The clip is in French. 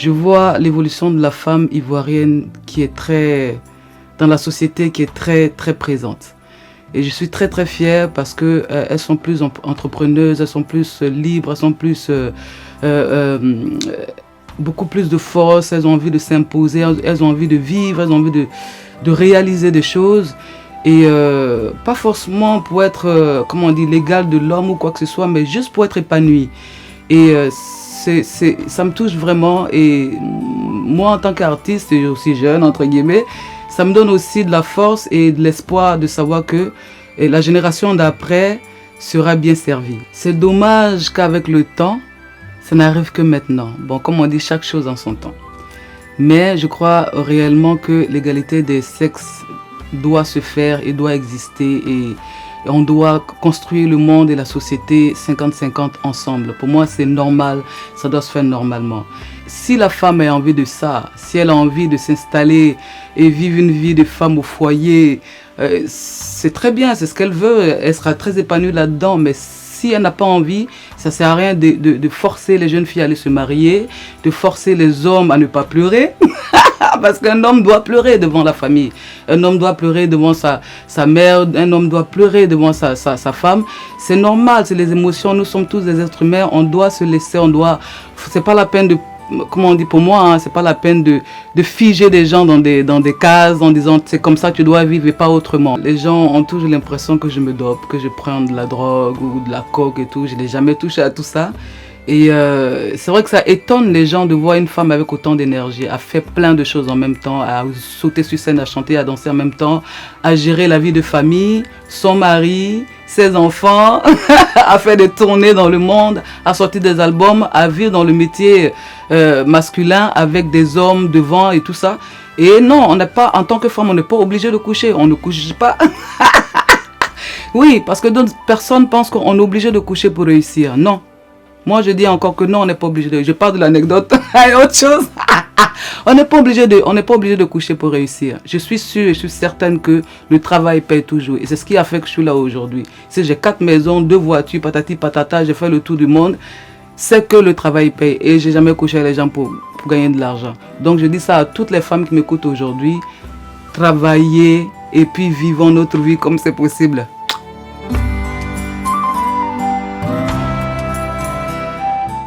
je vois l'évolution de la femme ivoirienne qui est dans la société, qui est très présente. Et je suis très fière parce que elles sont plus entrepreneuses, elles sont plus libres, elles sont beaucoup plus de force, elles ont envie de s'imposer, elles ont envie de vivre, elles ont envie de réaliser des choses. Et pas forcément pour être, l'égal de l'homme ou quoi que ce soit, mais juste pour être épanouie. Et ça me touche vraiment. Et moi, en tant qu'artiste, et aussi jeune, entre guillemets, ça me donne aussi de la force et de l'espoir de savoir que la génération d'après sera bien servie. C'est dommage qu'avec le temps, ça n'arrive que maintenant. Bon, comme on dit, chaque chose en son temps. Mais je crois réellement que l'égalité des sexes doit se faire et doit exister. Et on doit construire le monde et la société 50-50 ensemble. Pour moi, c'est normal, ça doit se faire normalement. Si la femme a envie de ça, si elle a envie de s'installer et vivre une vie de femme au foyer, c'est très bien, c'est ce qu'elle veut, elle sera très épanouie là-dedans. Mais si elle n'a pas envie, ça ne sert à rien de forcer les jeunes filles à aller se marier, de forcer les hommes à ne pas pleurer. Parce qu'un homme doit pleurer devant la famille. Un homme doit pleurer devant sa mère. Un homme doit pleurer devant sa femme. C'est normal, c'est les émotions. Nous sommes tous des êtres humains. On doit se laisser, c'est pas la peine de... Comment on dit pour moi, hein, c'est pas la peine de figer des gens dans des cases en disant c'est comme ça que tu dois vivre et pas autrement. Les gens ont toujours l'impression que je me dope, que je prends de la drogue ou de la coke et tout. Je n'ai jamais touché à tout ça. Et c'est vrai que ça étonne les gens de voir une femme avec autant d'énergie, à faire plein de choses en même temps, à sauter sur scène, à chanter, à danser en même temps, à gérer la vie de famille, son mari, ses enfants, à faire des tournées dans le monde, à sortir des albums, à vivre dans le métier masculin avec des hommes devant et tout ça. Et non, on n'est pas, en tant que femme, on n'est pas obligé de coucher, on ne couche pas. Oui, parce que d'autres personnes pensent qu'on est obligé de coucher pour réussir. Non. Moi, je dis encore que non, on n'est pas obligé de... Je parle de l'anecdote, autre chose. On n'est pas obligé de coucher pour réussir. Je suis sûre et je suis certaine que le travail paye toujours. Et c'est ce qui a fait que je suis là aujourd'hui. Si j'ai 4 maisons, 2 voitures, patati patata, j'ai fait le tour du monde, c'est que le travail paye. Et j'ai jamais couché avec les gens pour gagner de l'argent. Donc, je dis ça à toutes les femmes qui m'écoutent aujourd'hui. Travaillez et puis vivons notre vie comme c'est possible.